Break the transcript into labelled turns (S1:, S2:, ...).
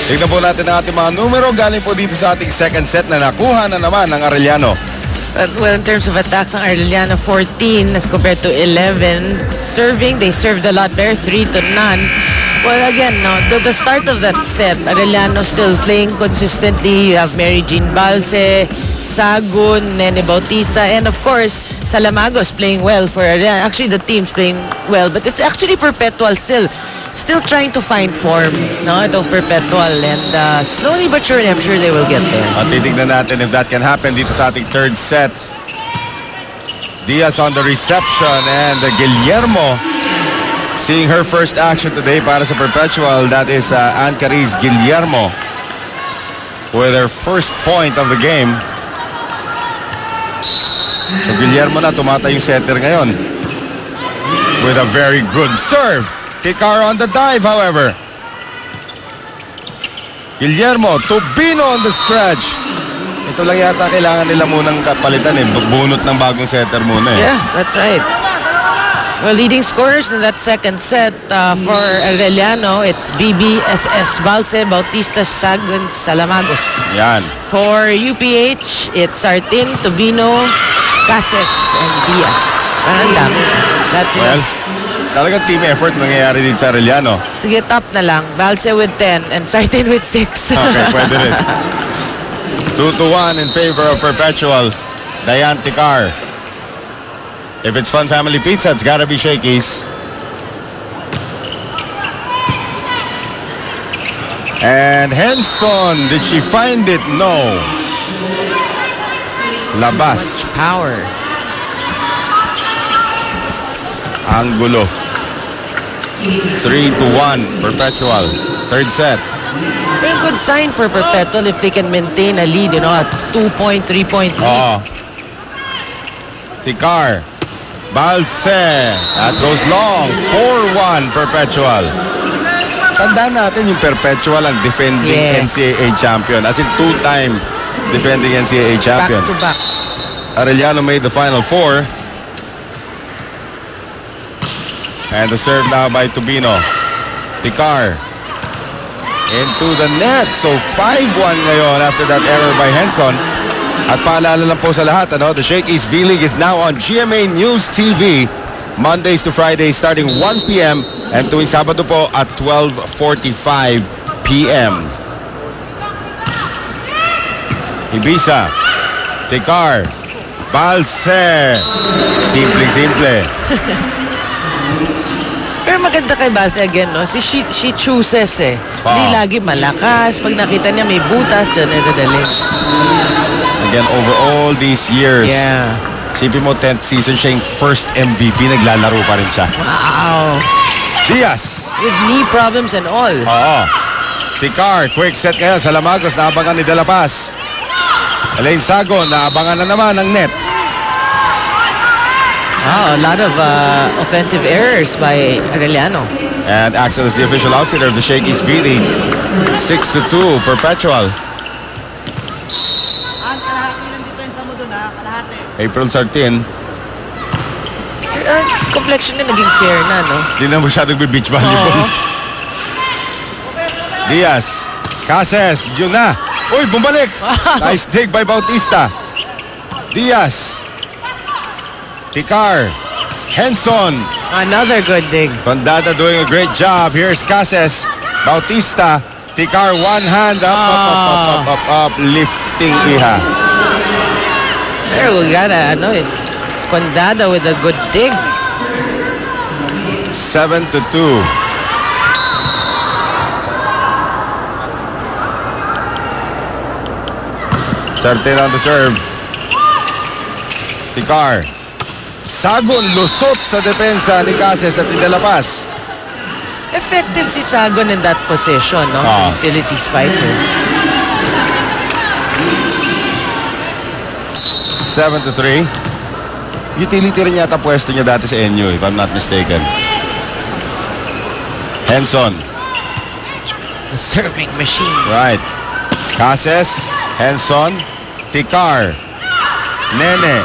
S1: Tignan po natin ang ating mga numero. Galing po dito sa ating second set na nakuha na naman ng Arellano.
S2: Well, in terms of attacks, ang Arellano 14 as compared to 11. Serving, they served a lot better, 3 to none. Well, again, no, the start of that set, Arellano still playing consistently. You have Mary Jean Balse, Sagun, Nene Bautista, and of course, Salamagos playing well for Arellano. Actually, the team's playing well, but it's actually Perpetual still trying to find form, no? Itong Perpetual, and slowly but surely, I'm sure they will get there.
S1: At titignan natin if that can happen dito sa ating third set. Diaz on the reception, and Guillermo seeing her first action today para sa Perpetual. That is Ann Cariz Guillermo with her first point of the game. So Guillermo na tumata yung setter ngayon with a very good serve. Ticar on the dive, however. Guillermo, Tubino on the stretch. Ito lang yata kailangan nila munang kapalitan eh. Bunot ng bagong setter muna eh.
S2: Yeah, that's right. Well, leading scorers in that second set for Arellano, it's BBSS Balse, Bautista, Sagun, Salamagos.
S1: Yan.
S2: For UPH, it's Artin, Tubino, Cases, and Diaz. Parang dami. That's it.
S1: Well, talagang team effort nangyayari din sa Arellano.
S2: Sige, top na lang. Balse with 10 and Sartin with 6.
S1: Okay, pwede rin. 2-1 in favor of Perpetual. Diane Ticar. If it's Fun Family Pizza, it's gotta be Shakey's. And Henson, did she find it? No. Labas.
S2: Power.
S1: Angulo. 3-1, Perpetual. Third set.
S2: Very good sign for Perpetual if they can maintain a lead, you know, at 2-point, 3-point lead.
S1: Oh. Ticar. Balse. That goes long. 4-1, Perpetual. Tandaan natin yung Perpetual ang defending NCAA champion. As in two-time defending NCAA champion.
S2: Back to back.
S1: Arellano made the Final Four. And the serve now by Tubino. Ticar. Into the net. So 5-1 ngayon after that error by Henson. At paalala lang po sa lahat, the Shakey's V-League is now on GMA News TV Mondays to Fridays starting 1 p.m. and tuwing Sabado po at 12:45 p.m. Ibiza. Ticar. Balse. Simple.
S2: Pero maganda kay Balse again, no? She chooses eh. Hindi lagi malakas. Pag nakita niya may butas, dyan nadadali.
S1: Again, over all these years.
S2: Yeah.
S1: Sipin mo, 10th season siya yung first MVP, naglalaro pa rin siya.
S2: Wow.
S1: Diaz.
S2: With knee problems and all.
S1: Oo. Ticar, quick set kaya sa Lamagos, naabangan ni De La Paz. Elaine Sagon, naabangan na naman ng net.
S2: Wow, a lot of offensive errors by Arellano.
S1: And Axel is the official outfitter of the Shakey's V-League. 6-2, Perpetual. April Sartin.
S2: Complexion na naging fair na, no?
S1: Hindi na masyadong beach volleyball. Diaz. Cases. Yun na. Uy, bumalik.
S2: Wow.
S1: Nice dig by Bautista. Diaz. Ticar. Henson.
S2: Another good dig.
S1: Condada doing a great job. Here's Cases. Bautista. Ticar, one hand up. Lifting iha.
S2: There we got Condada with a good dig.
S1: 7-2. Sartin on the serve. Ticar. Sagon lusot sa depensa ni Cases at ni De La Paz.
S2: Effective si Sagon in that position, no? Utility spiker.
S1: 7-3. Utility rin yata pwesto niya dati sa NU, if I'm not mistaken. Henson.
S2: The serving machine.
S1: Right. Cases. Henson. Ticar. Nene.